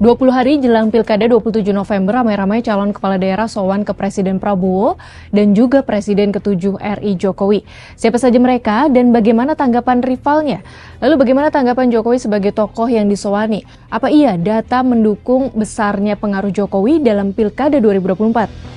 20 hari jelang Pilkada 27 November, ramai-ramai calon kepala daerah sowan ke Presiden Prabowo dan juga Presiden ke-7 RI Jokowi. Siapa saja mereka dan bagaimana tanggapan rivalnya? Lalu bagaimana tanggapan Jokowi sebagai tokoh yang disowani? Apa iya data mendukung besarnya pengaruh Jokowi dalam Pilkada 2024?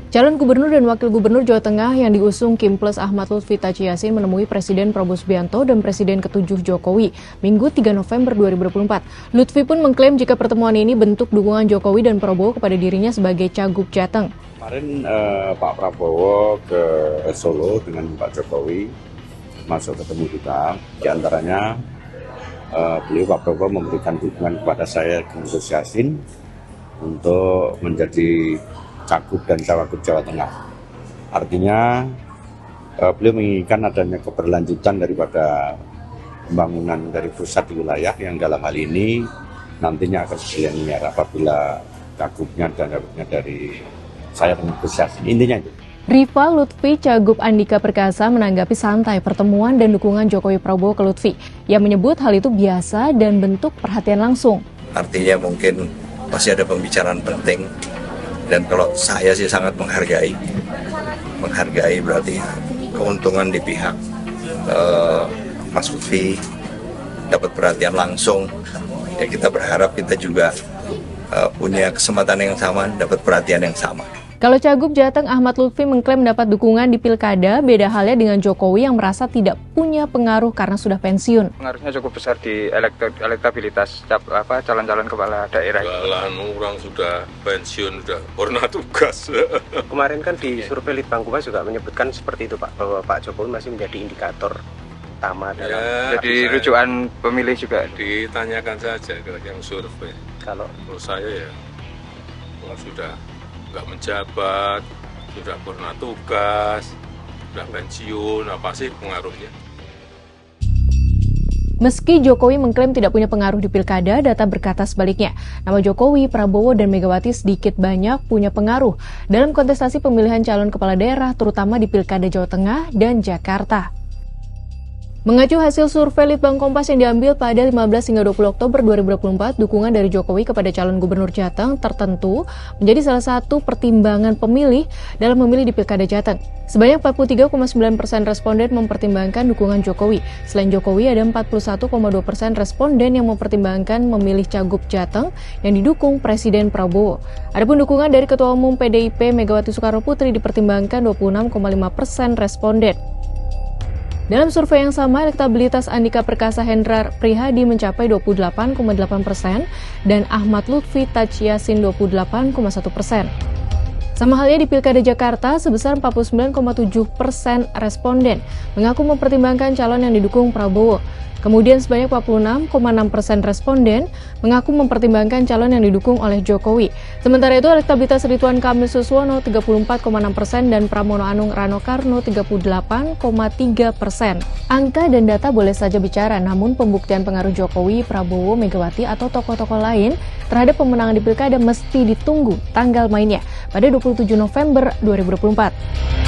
Calon Gubernur dan Wakil Gubernur Jawa Tengah yang diusung Kim Plus Ahmad Lutfi Taci Yassin menemui Presiden Prabowo Subianto dan Presiden ke-7 Jokowi Minggu 3 November 2024. Lutfi pun mengklaim jika pertemuan ini bentuk dukungan Jokowi dan Prabowo kepada dirinya sebagai Cagup Jateng. Kemarin Pak Prabowo ke Solo dengan Pak Jokowi masuk ketemu kita. Di antaranya Pak Prabowo memberikan dukungan kepada saya Kim Plus Yassin untuk menjadi Cagup dan Cawagup Jawa Tengah. Artinya beliau menginginkan adanya keberlanjutan daripada pembangunan dari pusat di wilayah yang dalam hal ini nantinya akan berlinear apabila Cagupnya dan Cawagupnya dari saya dengan Gus Yassin. Intinya itu. Rival Lutfi Cagup Andika Perkasa menanggapi santai pertemuan dan dukungan Jokowi Prabowo ke Lutfi. Ia menyebut hal itu biasa dan bentuk perhatian langsung. Artinya mungkin masih ada pembicaraan penting. Dan kalau saya sih sangat menghargai berarti keuntungan di pihak Mas Lutfi dapat perhatian langsung. Ya kita berharap kita juga punya kesempatan yang sama, dapat perhatian yang sama. Kalau Cagup Jateng Ahmad Lutfi mengklaim dapat dukungan di Pilkada, beda halnya dengan Jokowi yang merasa tidak punya pengaruh karena sudah pensiun. Pengaruhnya cukup besar di elektabilitas calon-calon kepala daerah. Orang sudah pensiun, sudah pernah tugas. Kemarin kan di survei Litbangkompas juga menyebutkan seperti itu Pak, bahwa Pak Jokowi masih menjadi indikator utama dalam. Jadi rujukan pemilih juga. Ditanyakan saja ke yang survei. Kalau saya ya sudah nggak menjabat, sudah pernah tugas, sudah pensiun, apa sih pengaruhnya? Meski Jokowi mengklaim tidak punya pengaruh di Pilkada, data berkata sebaliknya. Nama Jokowi, Prabowo, dan Megawati sedikit banyak punya pengaruh dalam kontestasi pemilihan calon kepala daerah, terutama di Pilkada Jawa Tengah dan Jakarta. Mengacu hasil survei Litbangkompas yang diambil pada 15 hingga 20 Oktober 2024, dukungan dari Jokowi kepada calon gubernur Jateng tertentu menjadi salah satu pertimbangan pemilih dalam memilih di Pilkada Jateng. Sebanyak 43,9% responden mempertimbangkan dukungan Jokowi. Selain Jokowi, ada 41,2% responden yang mempertimbangkan memilih Cagup Jateng yang didukung Presiden Prabowo. Adapun dukungan dari Ketua Umum PDIP Megawati Soekarnoputri dipertimbangkan 26,5% responden. Dalam survei yang sama, elektabilitas Andika Perkasa Hendrar Prihadi mencapai 28,8% dan Ahmad Lutfi Taci Yassin 28,1%. Sama halnya di Pilkada Jakarta, sebesar 49,7% responden mengaku mempertimbangkan calon yang didukung Prabowo. Kemudian sebanyak 46,6% responden mengaku mempertimbangkan calon yang didukung oleh Jokowi. Sementara itu elektabilitas Ridwan Kamil Suswono 34,6% dan Pramono Anung Rano Karno 38,3%. Angka dan data boleh saja bicara, namun pembuktian pengaruh Jokowi, Prabowo, Megawati atau tokoh-tokoh lain terhadap pemenangan di Pilkada mesti ditunggu tanggal mainnya pada 27 November 2024.